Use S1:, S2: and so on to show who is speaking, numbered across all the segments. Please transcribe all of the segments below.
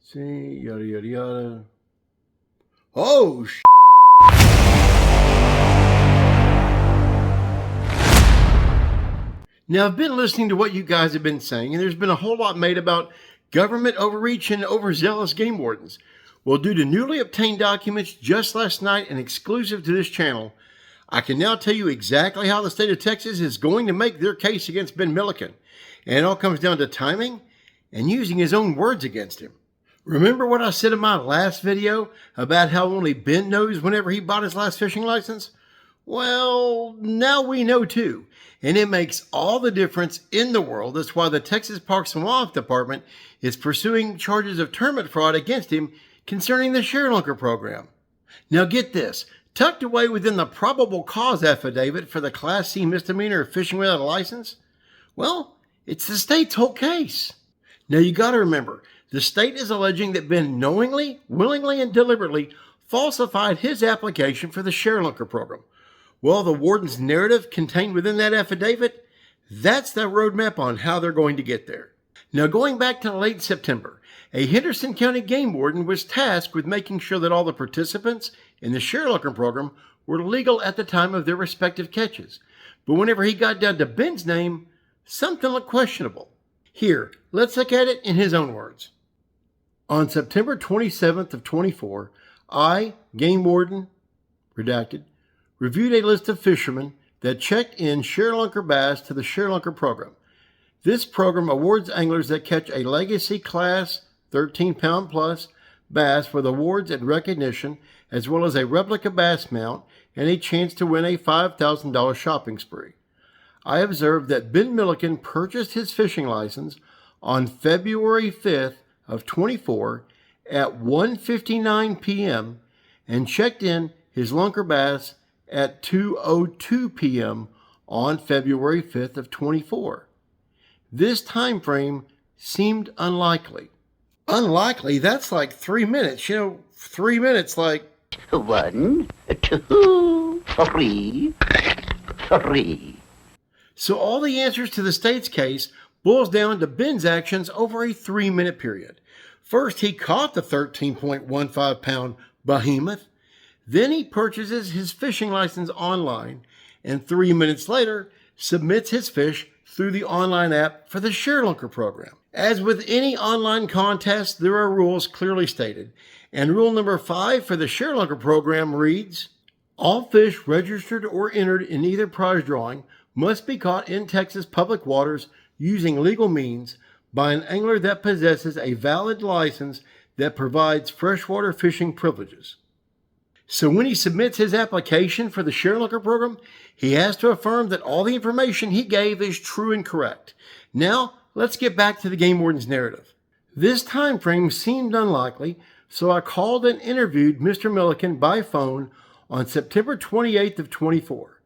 S1: See, yada, yada, yada. Oh, Now, I've been listening to what you guys have been saying, and there's been a whole lot made about government overreach and overzealous game wardens. Well, due to newly obtained documents just last night and exclusive to this channel, I can now tell you exactly how the state of Texas is going to make their case against Ben Milliken. And it all comes down to timing and using his own words against him. Remember what I said in my last video about how only Ben knows whenever he bought his last fishing license? Well, now we know too, and it makes all the difference in the world. That's why the Texas Parks and Wildlife Department is pursuing charges of tournament fraud against him concerning the ShareLunker program. Now get this, tucked away within the probable cause affidavit for the Class C misdemeanor of fishing without a license, well, it's the state's whole case. Now you got to remember, the state is alleging that Ben knowingly, willingly, and deliberately falsified his application for the ShareLunker program. Well, the warden's narrative contained within that affidavit, that's the roadmap on how they're going to get there. Now, going back to late September, a Henderson County game warden was tasked with making sure that all the participants in the ShareLunker program were legal at the time of their respective catches. But whenever he got down to Ben's name, something looked questionable. Here, let's look at it in his own words. On September 27th of 24, I, game warden, redacted, reviewed a list of fishermen that checked in ShareLunker bass to the ShareLunker program. This program awards anglers that catch a legacy class 13-pound plus bass with awards and recognition, as well as a replica bass mount and a chance to win a $5,000 shopping spree. I observed that Ben Milliken purchased his fishing license on February 5th of 24 at 1:59 p.m. and checked in his lunker bass at 2:02 p.m. on February 5th of 24. This time frame seemed unlikely. Unlikely? That's like 3 minutes. 3 minutes like...
S2: 1, 2, 3, 3.
S1: So all the answers to the state's case boils down to Ben's actions over a 3-minute period. First, he caught the 13.15-pound behemoth. Then he purchases his fishing license online, and 3 minutes later, submits his fish through the online app for the ShareLunker program. As with any online contest, there are rules clearly stated, and rule number 5 for the ShareLunker program reads, all fish registered or entered in either prize drawing must be caught in Texas public waters using legal means by an angler that possesses a valid license that provides freshwater fishing privileges. So when he submits his application for the ShareLunker program, he has to affirm that all the information he gave is true and correct. Now, let's get back to the game warden's narrative. This time frame seemed unlikely, so I called and interviewed Mr. Milliken by phone on September 28th of 24.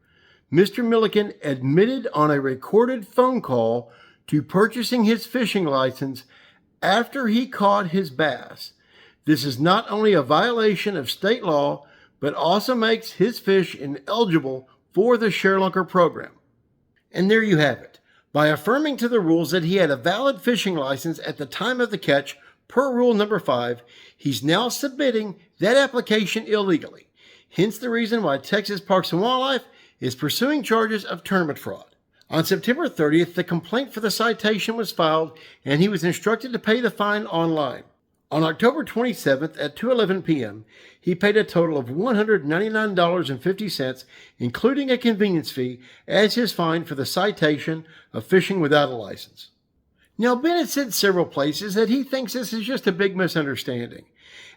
S1: Mr. Milliken admitted on a recorded phone call to purchasing his fishing license after he caught his bass. This is not only a violation of state law, but also makes his fish ineligible for the ShareLunker program. And there you have it. By affirming to the rules that he had a valid fishing license at the time of the catch, per rule number 5, he's now submitting that application illegally. Hence the reason why Texas Parks and Wildlife is pursuing charges of tournament fraud. On September 30th, the complaint for the citation was filed, and he was instructed to pay the fine online. On October 27th at 2:11 p.m., he paid a total of $199.50, including a convenience fee, as his fine for the citation of fishing without a license. Now, Ben has said several places that he thinks this is just a big misunderstanding.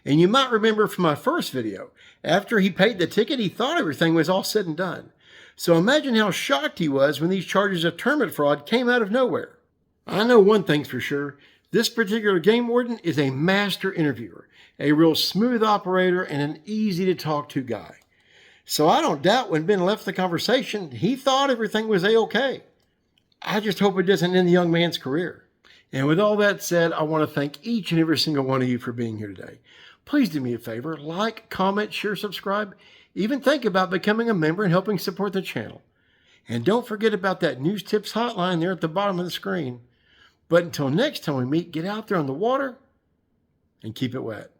S1: And you might remember from my first video, after he paid the ticket, he thought everything was all said and done. So imagine how shocked he was when these charges of tournament fraud came out of nowhere. I know one thing's for sure. This particular game warden is a master interviewer, a real smooth operator, and an easy-to-talk-to guy. So I don't doubt when Ben left the conversation, he thought everything was A-OK. I just hope it doesn't end the young man's career. And with all that said, I want to thank each and every single one of you for being here today. Please do me a favor, like, comment, share, subscribe, even think about becoming a member and helping support the channel. And don't forget about that News Tips hotline there at the bottom of the screen. But until next time we meet, get out there on the water and keep it wet.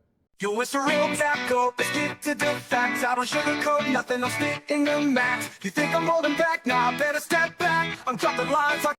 S3: Yo, it's a real tackle, let's get to the facts. I don't sugarcoat nothing, I'm spitting the max. You think I'm holding back? Nah, I better step back. I'm dropping lines like